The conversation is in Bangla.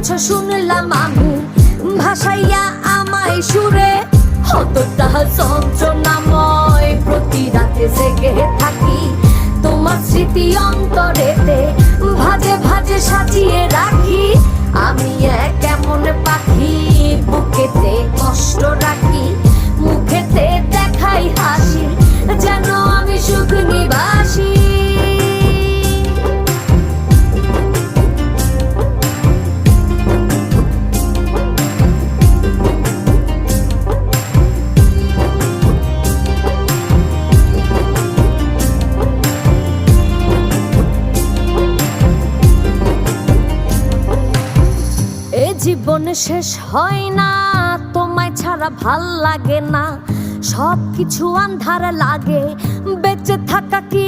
বলছো শুনলাম আমি, ভাসাইয়া আমায় সুরে। কতটা যন্ত্রণাময়, প্রতি রাতে জেগে থাকি তোমার স্মৃতি অন্তরেতে, ভাজে ভাজে সাজিয়ে রাখি। আমি এক এমন পাখি, বুকেতে কষ্ট রাখি, মুখেতে দেখাই হাসি, যেন আমি সুখ নিবাসী। জীবন শেষ হয় না, তোমায় ছাড়া ভাল লাগে না, সবকিছু আন্ধার লাগে, বেঁচে থাকা কি